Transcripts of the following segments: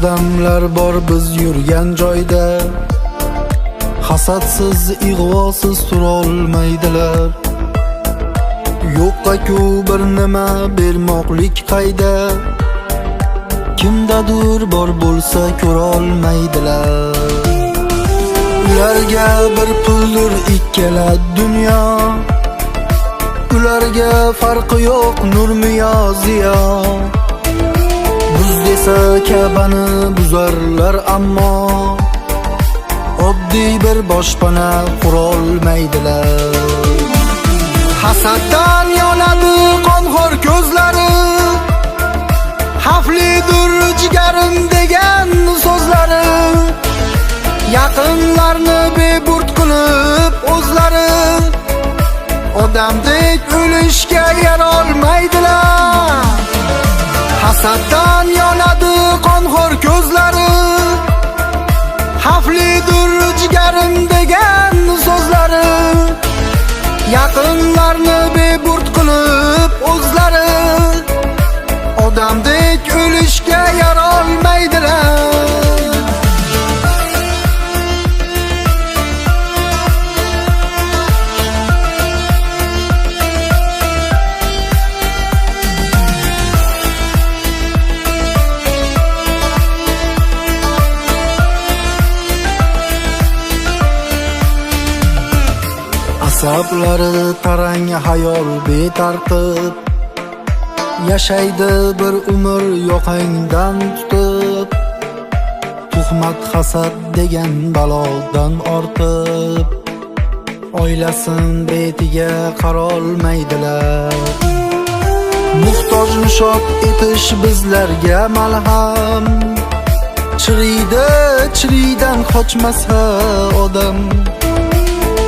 Odamlar bor biz yurgan joyda, hasadsiz, ig'vosiz turolmaydilar. Yo'qqa-ku bir nima bermoqlik qayda, kimdadir bor bo'lsa ko'rolmaydilar. Ularga bir puldir ikkala dunyo, ularga farqi yo'q nurmi yo ziyo. Buz desa Ka'bani buzarlar, ammo oddiy bir boshpana qurolmaydilar. Hasaddan yonadi qonxo'r ko'zlari, xavflidir jigarim degan so'zlari. Yaqinlarni beburt qilib o'zlari, odamdek o'lishga yarolmaydilar. Hasaddan yonadi qonxo'r ko'zlari, xavflidir jigarim degan so'zlari. Yaqinlarni beburt qilib o'zlari, odamdek o'lishga yarolmaydilar. Asablari tarang hayol betartib, yashaydi bir umr yoqangdan tutib. Tuhmat hasad degan balodan ortib, oilasin betiga qarolmaydilar. Muhtojni shod etish bizlarga malham, chiriydi chiriydan qochmasa odam.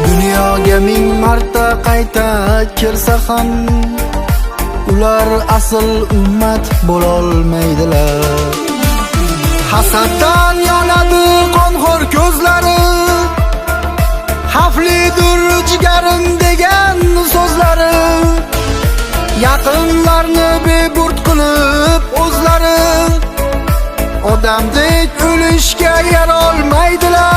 Dunyoga ming marta qayta kelsa ham, ular asl ummat bo'lolmaydilar. Hasaddan yonadi qonxo'r ko'zlari, xavflidir jigarim degan so'zlari. Yaqinlarni beburt qilib o'zlari, odamdek o'lishga yarolmaydilar.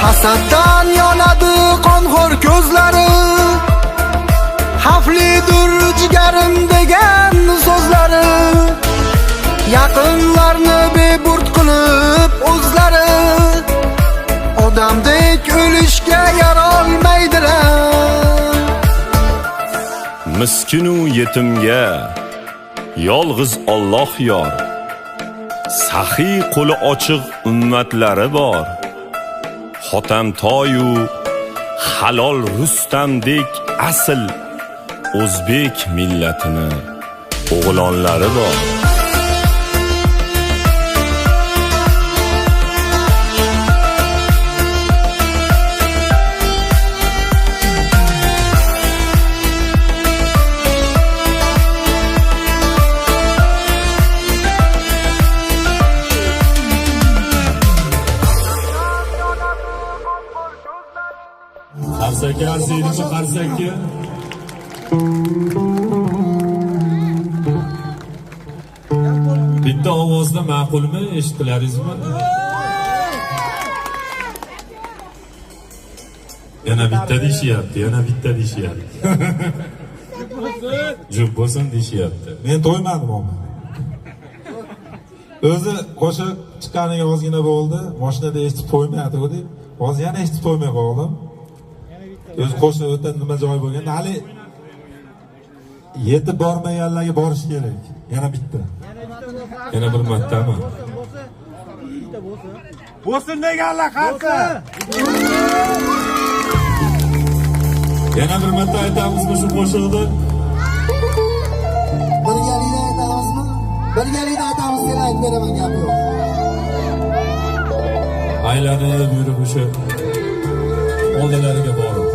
Hasaddan yonadi qonxo'r ko'zlari, xavflidir jigarim degan so'zlari. Yaqinlarni beburt qilib o'zlari, odamdek o'lishga yarolmaydilar. Miskinu yetimga yolg'iz Alloh yor, saxiy qo'li ochiq ummatlari bor. Hotamtoyu halol Rustamdek asl o'zbek millatini o'g'lonlari bor. Qarsakka arziydimi qarsakka? Bitta ovozda ma'qulmi, eshitilarizmi? Yana bitta deyishyapti, yana bitta deyishyapti. Jup bo'lsin deyishyapti. Men to'ymadim o'g'lim. O'zi qo'shiq chiqqaniga ozgina bo'ldi, mashinada eshitib to'ymayotgandik. Hozir yana eshitib to'ymay qoldim. O'zi qo'shiq o'ta nima joy bo'lgan. Hali yetib bormaganlarga borish kerak. Yana bitta. Yana bir martami? Bo'lsin deganlar qarsa. Yana bir marta aytamizmi shu qo'shiqni? Birgalikda aytamizmi? Birgalikda aytamiz, sen aytib beraman, gap yo'q. Aylanib yurib o'sha oldilariga borib.